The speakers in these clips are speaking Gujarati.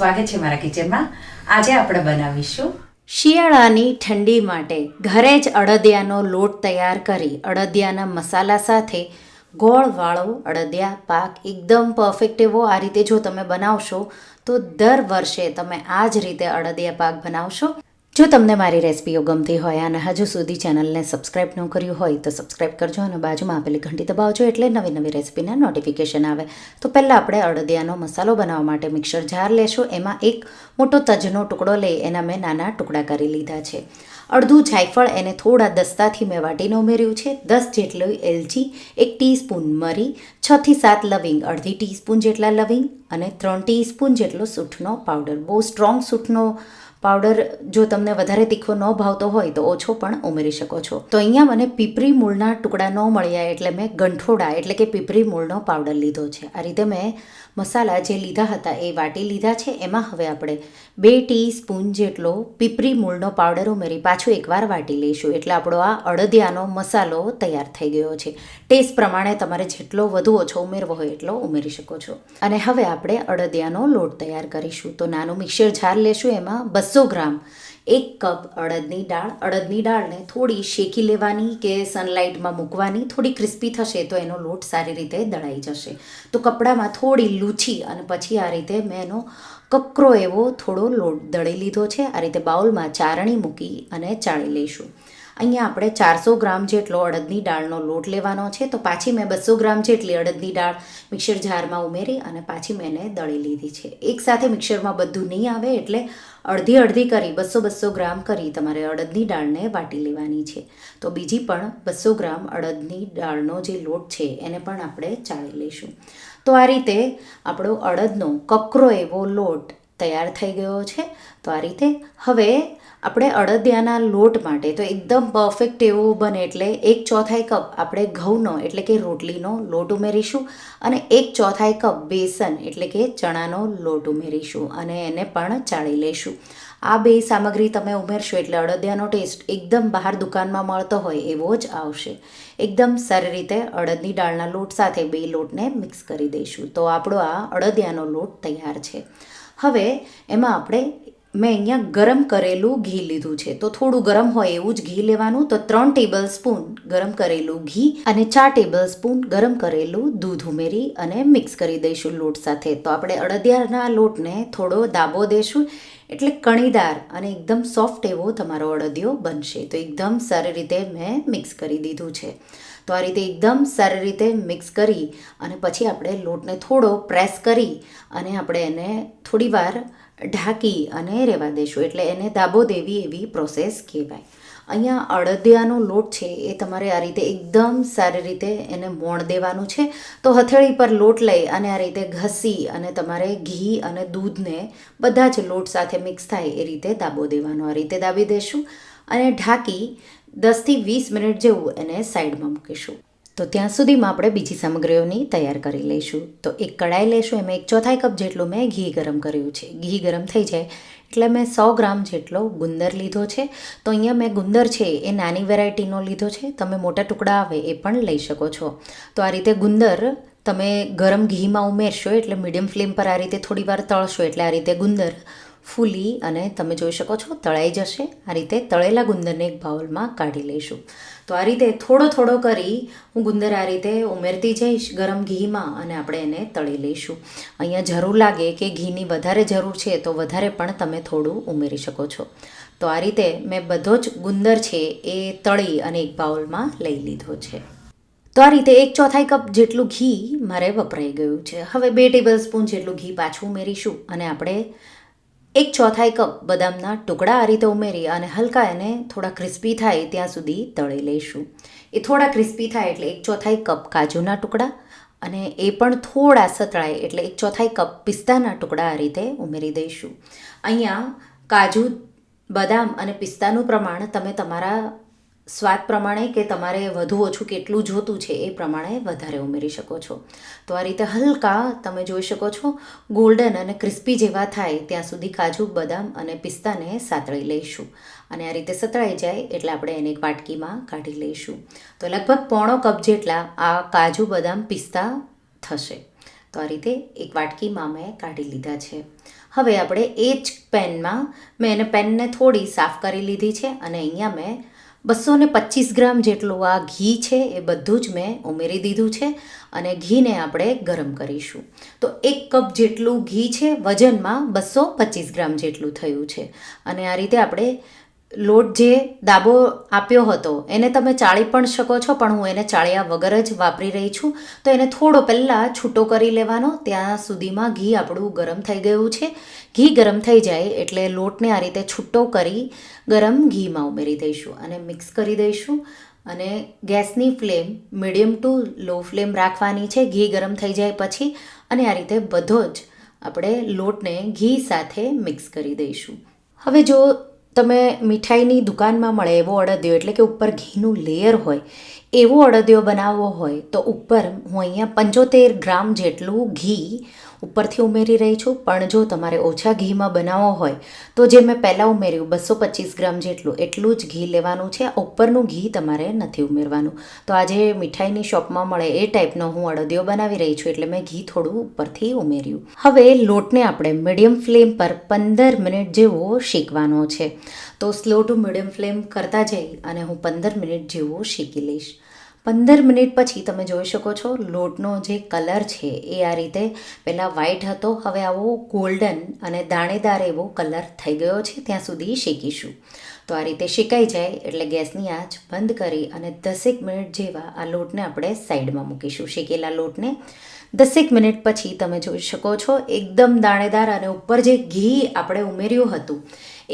સ્વાગત છે મારા કિચનમાં. આજે આપણે બનાવીશું શિયાળાની ઠંડી માટે ઘરે જ અડદિયાનો લોટ તૈયાર કરી અડદિયાના મસાલા સાથે ગોળવાળો અડદિયા પાક એકદમ પરફેક્ટ એવો આ રીતે જો તમે બનાવશો તો દર વર્ષે તમે આ જ રીતે અડદિયા પાક બનાવશો. જો તમને મારી રેસિપીઓ ગમતી હોય અને હજુ સુધી ચેનલને સબસ્ક્રાઈબ ન કર્યું હોય તો સબસ્ક્રાઈબ કરજો અને બાજુમાં આપેલી ઘંટી દબાવજો એટલે નવી નવી રેસિપીના નોટિફિકેશન આવે. તો પહેલાં આપણે અડદિયાનો મસાલો બનાવવા માટે મિક્સર જાર લેશું. એમાં એક મોટો તજનો ટુકડો લઈ એના મેં નાના ટુકડા કરી લીધા છે. અડધું જાયફળ એને થોડા દસ્તાથી મેં વાટીને ઉમેર્યું છે. 10 જેટલી એલચી, 1 ટીસ્પૂન મરી, 6 થી 7 લવિંગ, અડધી ટીસ્પૂન જેટલા લવિંગ અને 3 ટીસ્પૂન જેટલો સૂંઠનો પાવડર. બહુ સ્ટ્રોંગ સૂંઠનો પાવડર જો તમને વધારે તીખો ન ભાવતો હોય તો ઓછો પણ ઉમેરી શકો છો. તો અહીંયા મને પીપરીમૂળના ટુકડા ન મળ્યા એટલે મેં ગંઠોડા એટલે કે પીપરીમૂળનો પાવડર લીધો છે. આ રીતે મેં મસાલા જે લીધા હતા એ વાટી લીધા છે. એમાં હવે આપણે 2 ટીસ્પૂન જેટલો પીપરીમૂળનો પાવડર ઉમેરી પાછું એકવાર વાટી લઈશું. એટલે આપણો આ અડદિયાનો મસાલો તૈયાર થઈ ગયો છે. ટેસ્ટ પ્રમાણે તમારે જેટલો વધુ ઓછો ઉમેરવો હોય એટલો ઉમેરી શકો છો. અને હવે આપણે અડદિયાનો લોટ તૈયાર કરીશું. તો નાનું મિક્સર જાર લેશું. એમાં 200 ગ્રામ 1 કપ અડદની દાળ. અડદની દાળને થોડી શેકી લેવાની કે સનલાઇટમાં મૂકવાની. થોડી ક્રિસ્પી થશે તો એનો લોટ સારી રીતે દળાઈ જશે. તો કપડામાં થોડી લૂછી અને પછી આ રીતે મેં એનો કકરો એવો થોડો લોટ દળી લીધો છે. આ રીતે બાઉલમાં ચારણી મૂકી અને ચાળી લઈશું. અહીંયા આપણે 400 ગ્રામ જેટલો અડદની દાળનો લોટ લેવાનો છે. તો પાછી મેં 200 ગ્રામ જેટલી અડદની દાળ મિક્સર જારમાં ઉમેરી અને પાછી મેં એને દળી લીધી છે. એકસાથે મિક્સરમાં બધું નહીં આવે એટલે અડધી અડધી કરી 200 ગ્રામ કરી તમારે અડદની દાળને વાટી લેવાની છે. તો બીજી પણ 200 ગ્રામ અડદની દાળનો જે લોટ છે એને પણ આપણે ચાળી લઈશું. તો આ રીતે આપણો અડદનો કકરો એવો લોટ તૈયાર થઈ ગયો છે. તો આ રીતે હવે આપણે અડદિયાના લોટ માટે તો એકદમ પરફેક્ટ એવો બને એટલે 1/4 કપ આપણે ઘઉંનો એટલે કે રોટલીનો લોટ ઉમેરીશું અને 1/4 કપ બેસન એટલે કે ચણાનો લોટ ઉમેરીશું અને એને પણ ચાળી લઈશું. આ બે સામગ્રી તમે ઉમેરશો એટલે અડદિયાનો ટેસ્ટ એકદમ બહાર દુકાનમાં મળતો હોય એવો જ આવશે. એકદમ સારી રીતે અડદની દાળના લોટ સાથે બે લોટને મિક્સ કરી દઈશું. તો આપણો આ અડદિયાનો લોટ તૈયાર છે. હવે એમાં આપણે મેં અહીંયા ગરમ કરેલું ઘી લીધું છે. તો થોડું ગરમ હોય એવું જ ઘી લેવાનું. તો 3 ટેબલ સ્પૂન ગરમ કરેલું ઘી અને 4 ટેબલ સ્પૂન ગરમ કરેલું દૂધ ઉમેરી અને મિક્સ કરી દઈશું લોટ સાથે. તો આપણે અડદિયાના લોટને થોડો દાબો દઈશું એટલે કણીદાર અને એકદમ સોફ્ટ એવો તમારો અડદિયો બનશે. તો એકદમ સારી રીતે મેં મિક્સ કરી દીધું છે. તો આ રીતે એકદમ સારી રીતે મિક્સ કરી અને પછી આપણે લોટને થોડો પ્રેસ કરી અને આપણે એને થોડી વાર ઢાંકી અને રહેવા દઈશું. એટલે એને દાબો દેવી એવી પ્રોસેસ કહેવાય. અહીંયા અડદિયાનો લોટ છે એ તમારે આ રીતે એકદમ સારી રીતે એને મોણ દેવાનું છે. તો હથેળી પર લોટ લઈ અને આ રીતે ઘસી અને તમારે ઘી અને દૂધને બધા જ લોટ સાથે મિક્સ થાય એ રીતે દાબો દેવાનો. આ રીતે દાબી દઈશું અને ઢાંકી 10 થી 20 મિનિટ જેવું એને સાઈડમાં મૂકીશું. તો ત્યાં સુધીમાં આપણે બીજી સામગ્રીઓની તૈયાર કરી લઈશું. તો એક કડાઈ લઈશું. એમાં 1/4 કપ જેટલું મેં ઘી ગરમ કર્યું છે. ઘી ગરમ થઈ જાય એટલે મેં 100 ગ્રામ જેટલો ગુંદર લીધો છે. તો અહીંયા મેં ગુંદર છે એ નાની વેરાયટીનો લીધો છે. તમે મોટા ટુકડા આવે એ પણ લઈ શકો છો. તો આ રીતે ગુંદર તમે ગરમ ઘીમાં ઉમેરશો એટલે મીડિયમ ફ્લેમ પર આ રીતે થોડી વાર તળશો એટલે આ રીતે ગુંદર ફૂલી અને તમે જોઈ શકો છો તળાઈ જશે. આ રીતે તળેલા ગુંદરને એક બાઉલમાં કાઢી લઈશું. તો આ રીતે થોડો થોડો કરી હું ગુંદર આ રીતે ઉમેરતી જઈશ ગરમ ઘીમાં અને આપણે એને તળી લઈશું. અહીંયા જરૂર લાગે કે ઘીની વધારે જરૂર છે તો વધારે પણ તમે થોડું ઉમેરી શકો છો. તો આ રીતે મેં બધો જ ગુંદર છે એ તળી અને એક બાઉલમાં લઈ લીધો છે. તો આ રીતે 1/4 કપ જેટલું ઘી મારે વપરાઈ ગયું છે. હવે 2 ટેબલ સ્પૂન જેટલું ઘી પાછું ઉમેરીશું અને આપણે 1/4 કપ બદામના ટુકડા આ રીતે ઉમેરી અને હલકા એને થોડા ક્રિસ્પી થાય ત્યાં સુધી તળી લઈશું. એ થોડા ક્રિસ્પી થાય એટલે 1/4 કપ કાજુના ટુકડા અને એ પણ થોડા સતળાય એટલે 1/4 કપ પિસ્તાના ટુકડા આ રીતે ઉમેરી દઈશું. અહીંયા કાજુ, બદામ અને પિસ્તાનું પ્રમાણ તમે તમારા સ્વાદ પ્રમાણે કે તમારે વધુ ઓછું કેટલું જોતું છે એ પ્રમાણે વધારે ઉમેરી શકો છો. તો આ રીતે હલકા તમે જોઈ શકો છો ગોલ્ડન અને ક્રિસ્પી જેવા થાય ત્યાં સુધી કાજુ, બદામ અને પિસ્તાને સાતળી લઈશું. અને આ રીતે સતળાઈ જાય એટલે આપણે એને એક વાટકીમાં કાઢી લઈશું. તો લગભગ 1/4 કપ જેટલા આ કાજુ, બદામ, પિસ્તા થશે. તો આ રીતે એક વાટકીમાં મેં કાઢી લીધા છે. હવે આપણે એ જ પેનમાં મેં પેનને થોડી સાફ કરી લીધી છે અને અહીંયા મેં 225 ગ્રામ જેટલું આ ઘી છે એ બધું જ મેં ઉમેરી દીધું છે અને ઘીને આપણે ગરમ કરીશું. તો 1 કપ જેટલું ઘી છે, વજનમાં 225 ગ્રામ જેટલું થયું છે. અને આ રીતે આપણે લોટ જે દાબો આપ્યો હતો એને તમે ચાળી પણ શકો છો, પણ હું એને ચાળ્યા વગર જ વાપરી રહી છું. તો એને થોડો પહેલાં છૂટો કરી લેવાનો. ત્યાં સુધીમાં ઘી આપણું ગરમ થઈ ગયું છે. ઘી ગરમ થઈ જાય એટલે લોટને આ રીતે છૂટો કરી ગરમ ઘીમાં ઉમેરી દઈશું અને મિક્સ કરી દઈશું. અને ગેસની ફ્લેમ મીડિયમ ટુ લો ફ્લેમ રાખવાની છે ઘી ગરમ થઈ જાય પછી. અને આ રીતે બધો જ આપણે લોટને ઘી સાથે મિક્સ કરી દઈશું. હવે જો તમે મીઠાઈની દુકાનમાં મળે એવો અડદિયો, એટલે કે ઉપર ઘીનું લેયર હોય એવો અડદિયો બનાવવો હોય તો ઉપર હું અહીંયા 75 ગ્રામ જેટલું ઘી ઉપરથી ઉમેરી રહી છું. પણ જો તમારે ઓછા ઘીમાં બનાવવો હોય તો જે મેં પહેલાં ઉમેર્યું 225 ગ્રામ જેટલું એટલું જ ઘી લેવાનું છે. ઉપરનું ઘી તમારે નથી ઉમેરવાનું. તો આજે મીઠાઈની શોપમાં મળે એ ટાઈપનો હું અડદિયો બનાવી રહી છું એટલે મેં ઘી થોડું ઉપરથી ઉમેર્યું. હવે લોટને આપણે મીડિયમ ફ્લેમ પર 15 મિનિટ જેવો શેકવાનો છે. તો સ્લો ટુ મીડિયમ ફ્લેમ કરતા જઈ અને હું 15 મિનિટ જેવો શેકી લઈશ. 15 મિનિટ પછી તમે જોઈ શકો છો લોટનો જે કલર છે એ આ રીતે પહેલાં વ્હાઈટ હતો, હવે આવો ગોલ્ડન અને દાણેદાર એવો કલર થઈ ગયો છે. ત્યાં સુધી શેકીશું. તો આ રીતે શેકાઈ જાય એટલે ગેસની આંચ બંધ કરી અને 10 મિનિટ જેવા આ લોટને આપણે સાઈડમાં મૂકીશું. શેકેલા લોટને 10 મિનિટ પછી તમે જોઈ શકો છો એકદમ દાણેદાર અને ઉપર જે ઘી આપણે ઉમેર્યું હતું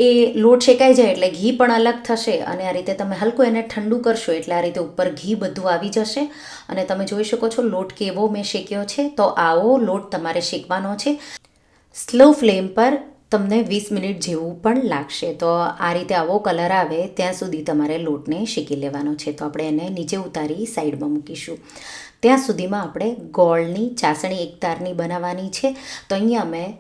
એ લોટ શેકાઈ જાય એટલે ઘી પણ અલગ થશે. અને આ રીતે તમે હલકું એને ઠંડુ કરશો એટલે આ રીતે ઉપર ઘી બધું આવી જશે. અને તમે જોઈ શકો છો લોટ કેવો મેં શેક્યો છે. તો આવો લોટ તમારે શેકવાનો છે. સ્લો ફ્લેમ પર તમને 20 મિનિટ જેવું પણ લાગશે. તો આ રીતે આવો કલર આવે ત્યાં સુધી તમારે લોટને શેકી લેવાનો છે. તો આપણે એને નીચે ઉતારી સાઈડમાં મૂકીશું. ત્યાં સુધીમાં આપણે ગોળની ચાસણી એક તારની બનાવવાની છે. તો અહીંયા મેં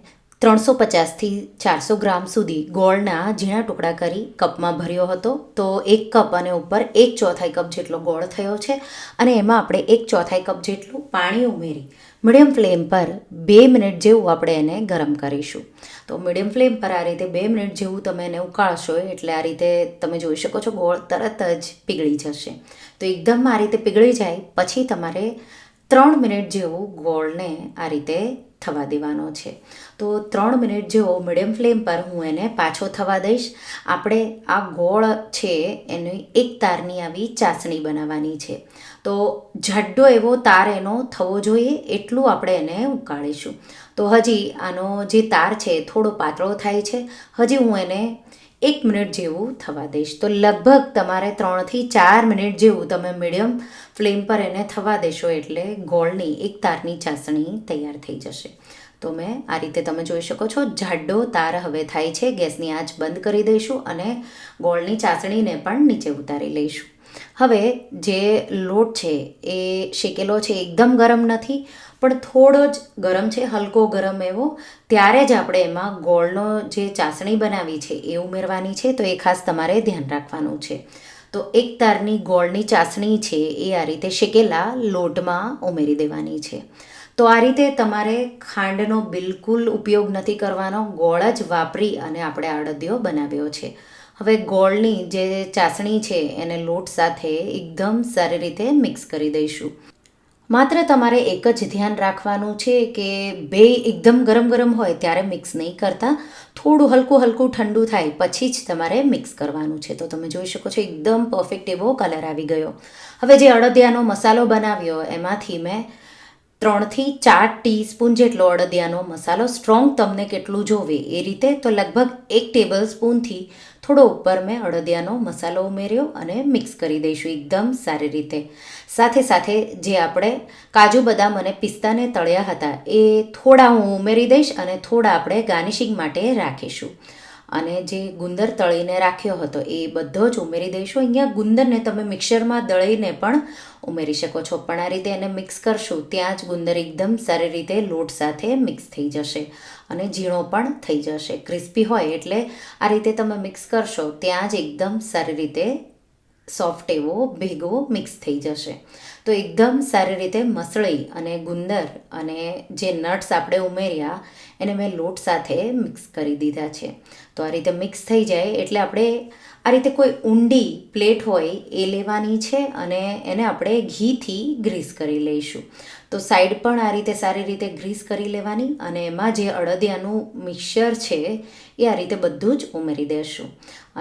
350થી 400 ગ્રામ સુધી ગોળના ઝીણા ટુકડા કરી કપમાં ભર્યો હતો. તો 1 કપ અને ઉપર 1/4 કપ જેટલો ગોળ થયો છે. અને એમાં આપણે 1/4 કપ જેટલું પાણી ઉમેરી મીડિયમ ફ્લેમ પર 2 મિનિટ જેવું આપણે એને ગરમ કરીશું. તો મીડિયમ ફ્લેમ પર આ રીતે 2 મિનિટ જેવું તમે એને ઉકાળશો એટલે આ રીતે તમે જોઈ શકો છો ગોળ તરત જ પીગળી જશે. તો એકદમ આ રીતે પીગળી જાય પછી તમારે 3 મિનિટ જેવું ગોળને આ રીતે થવા દેવાનો છે. તો 3 મિનિટ જેવો મીડિયમ ફ્લેમ પર હું એને પાછો થવા દઈશ. આપણે આ ગોળ છે એની એક તારની આવી ચાસણી બનાવવાની છે. તો જાડો એવો તાર એનો થવો જોઈએ એટલું આપણે એને ઉકાળીશું. તો હજી આનો જે તાર છે થોડો પાતળો થાય છે. હજી હું એને 1 મિનિટ જેવું થવા દઈશ. તો લગભગ તમારે 3થી 4 મિનિટ જેવું તમે મીડિયમ ફ્લેમ પર એને થવા દેશો એટલે ગોળની એક તારની ચાસણી તૈયાર થઈ જશે. તો મેં આ રીતે તમે જોઈ શકો છો જાડો તાર હવે થાય છે. ગેસની આંચ બંધ કરી દઈશું અને ગોળની ચાસણીને પણ નીચે ઉતારી લઈશું. હવે જે લોટ છે એ શેકેલો છે એકદમ ગરમ નથી પણ થોડો જ ગરમ છે, હલકો ગરમ એવો. ત્યારે જ આપણે એમાં ગોળનો જે ચાસણી બનાવી છે એ ઉમેરવાની છે. તો એ ખાસ તમારે ધ્યાન રાખવાનું છે. તો એક તારની ગોળની ચાસણી છે એ આ રીતે શેકેલા લોટમાં ઉમેરી દેવાની છે. તો આ રીતે તમારે ખાંડનો બિલકુલ ઉપયોગ નથી કરવાનો. ગોળ જ વાપરી અને આપણે અડદિયો બનાવ્યો છે. હવે ગોળની જે ચાસણી છે એને લોટ સાથે એકદમ સારી રીતે મિક્સ કરી દઈશું. માત્ર તમારે એક જ ધ્યાન રાખવાનું છે કે બે એકદમ ગરમ ગરમ હોય ત્યારે મિક્સ નહીં કરતા. થોડું હલકું હલકું ઠંડુ થાય પછી જ તમારે મિક્સ કરવાનું છે. તો તમે જોઈ શકો છો એકદમ પરફેક્ટ એવો કલર આવી ગયો. હવે જે અડદિયાનો મસાલો બનાવ્યો એમાંથી મેં 3થી 4 ટીસ્પૂન જેટલો અડદિયાનો મસાલો, સ્ટ્રોંગ તમને કેટલું જોવે એ રીતે, તો લગભગ 1 ટેબલ સ્પૂનથી થોડો ઉપર મેં અડદિયાનો મસાલો ઉમેર્યો અને મિક્સ કરી દઈશું એકદમ સારી રીતે. સાથે સાથે જે આપણે કાજુ બદામ અને પિસ્તાને તળ્યા હતા એ થોડા હું ઉમેરી દઈશ અને થોડા આપણે ગાર્નિશિંગ માટે રાખીશું. અને જે ગુંદર તળીને રાખ્યો હતો એ બધો જ ઉમેરી દઈશું. અહીંયા ગુંદરને તમે મિક્સરમાં દળીને પણ ઉમેરી શકો છો, પણ આ રીતે એને મિક્સ કરશું ત્યાં જ ગુંદર એકદમ સારી રીતે લોટ સાથે મિક્સ થઈ જશે અને ઝીણો પણ થઈ જશે. ક્રિસ્પી હોય એટલે આ રીતે તમે મિક્સ કરશો ત્યાં જ એકદમ સારી રીતે સોફ્ટ એવો ભેગો મિક્સ થઈ જશે. તો એકદમ સારી રીતે મસળી અને ગુંદર અને જે નટ્સ આપણે ઉમેર્યા એને મેં લોટ સાથે મિક્સ કરી દીધા છે. તો આ રીતે મિક્સ થઈ જાય એટલે આપણે આ રીતે કોઈ ઊંડી પ્લેટ હોય એ લેવાની છે અને એને આપણે ઘીથી ગ્રીસ કરી લઈશું. તો સાઈડ પણ આ રીતે સારી રીતે ગ્રીસ કરી લેવાની અને એમાં જે અડદિયાનું મિક્સર છે એ આ રીતે બધું જ ઉમેરી દઈશું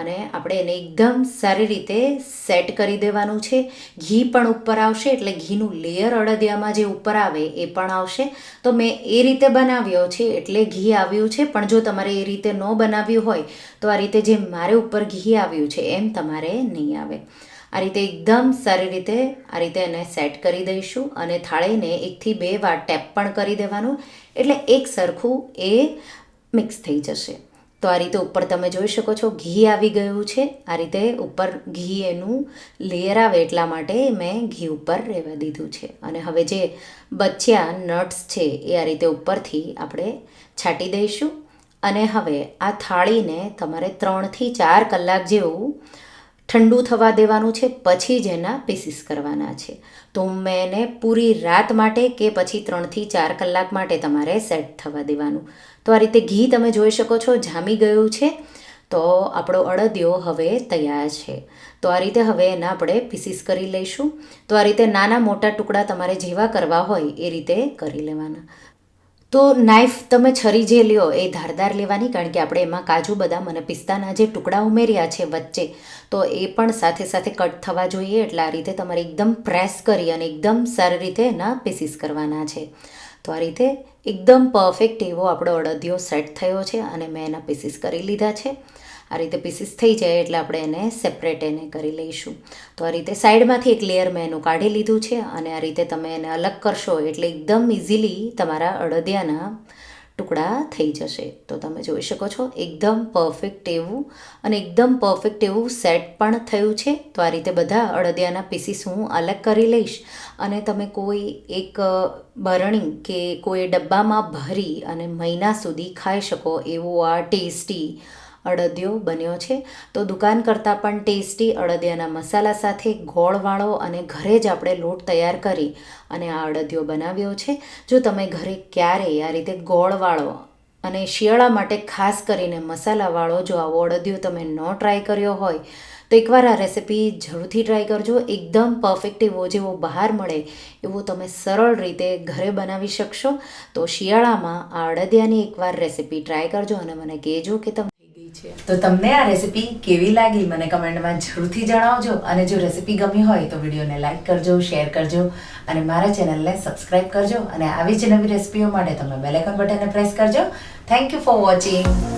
અને આપણે એને એકદમ સારી રીતે સેટ કરી દેવાનું છે. ઘી પણ ઉપર આવશે એટલે ઘીનું લેયર અડદિયામાં જે ઉપર આવે એ પણ આવશે. તો મેં એ રીતે બનાવ્યો છે એટલે ઘી આવ્યું છે, પણ જો તમારે એ રીતે ન બનાવ્યું હોય તો આ રીતે જે મારે ઉપર ઘી આવ્યું છે એમ તમારે નહીં આવે. આ રીતે એકદમ સારી રીતે આ રીતે એને સેટ કરી દઈશું અને થાળીને 1 થી 2 વાર ટેપ પણ કરી દેવાનું એટલે એક સરખું એ મિક્સ થઈ જશે. તો આ રીતે ઉપર તમે જોઈ શકો છો ઘી આવી ગયું છે. આ રીતે ઉપર ઘી એનું લેયર આવે એટલા માટે મેં ઘી ઉપર રહેવા દીધું છે. અને હવે જે બચ્યા નટ્સ છે એ આ રીતે ઉપરથી આપણે છાંટી દઈશું અને હવે આ થાળીને તમારે 3 થી 4 કલાક જેવું ઠંડુ થવા દેવાનું છે, પછી જ એના પીસીસ કરવાના છે. તો મેં એને પૂરી રાત માટે કે પછી 3 થી 4 કલાક માટે તમારે સેટ થવા દેવાનું. તો આ રીતે ઘી તમે જોઈ શકો છો જામી ગયું છે. તો આપણો અડદિયો હવે તૈયાર છે. તો આ રીતે હવે એના આપણે પીસીસ કરી લઈશું. તો આ રીતે નાના મોટા ટુકડા તમારે જેવા કરવા હોય એ રીતે કરી લેવાના. તો નાઈફ તમે છરી જે લ્યો એ ધારદાર લેવાની, કારણ કે આપણે એમાં કાજુ બદામ અને પિસ્તાના જે ટુકડા ઉમેર્યા છે વચ્ચે તો એ પણ સાથે સાથે કટ થવા જોઈએ. એટલે આ રીતે તમારે એકદમ પ્રેસ કરી અને એકદમ સારી રીતે એના પીસીસ કરવાના છે. તો આ રીતે એકદમ પરફેક્ટ એવો આપણો અડદિયો સેટ થયો છે અને મેં એના પીસીસ કરી લીધા છે. આ રીતે પીસીસ થઈ જાય એટલે આપણે એને સેપરેટ એને કરી લઈશું. તો આ રીતે સાઈડમાંથી એક લેયર મેં એનું કાઢી લીધું છે અને આ રીતે તમે એને અલગ કરશો એટલે એકદમ ઇઝીલી તમારા અડદિયાના ટુકડા થઈ જશે. તો તમે જોઈ શકો છો એકદમ પરફેક્ટ એવું અને એકદમ પરફેક્ટ એવું સેટ પણ થયું છે. તો આ રીતે બધા અડદિયાના પીસીસ હું અલગ કરી લઈશ અને તમે કોઈ એક બરણી કે કોઈ ડબ્બામાં ભરી અને મહિના સુધી ખાઈ શકો એવો આ ટેસ્ટી અડદિયો બન્યો છે. તો દુકાન કરતાં પણ ટેસ્ટી અડદિયાના મસાલા સાથે ગોળવાળો અને ઘરે જ આપણે લોટ તૈયાર કરી અને આ અડદિયો બનાવ્યો છે. જો તમે ઘરે ક્યારેય આ રીતે ગોળવાળો અને શિયાળા માટે ખાસ કરીને મસાલાવાળો જો આવો અડદિયો તમે ન ટ્રાય કર્યો હોય તો એકવાર આ રેસિપી જરૂરથી ટ્રાય કરજો. એકદમ પરફેક્ટ એવો જેવો બહાર મળે એવો તમે સરળ રીતે ઘરે બનાવી શકશો. તો શિયાળામાં આ અડદિયાની એકવાર રેસિપી ટ્રાય કરજો અને મને કહેજો કે તમે તો તમને આ રેસિપી કેવી લાગી મને કમેન્ટમાં જરૂરથી જણાવજો. અને જો રેસિપી ગમી હોય તો વિડીયોને લાઈક કરજો, શેર કરજો અને મારા ચેનલને સબસ્ક્રાઈબ કરજો. અને આવી જ નવી રેસિપીઓ માટે તમે બેલ આઇકન બટનને પ્રેસ કરજો. Thank you for watching.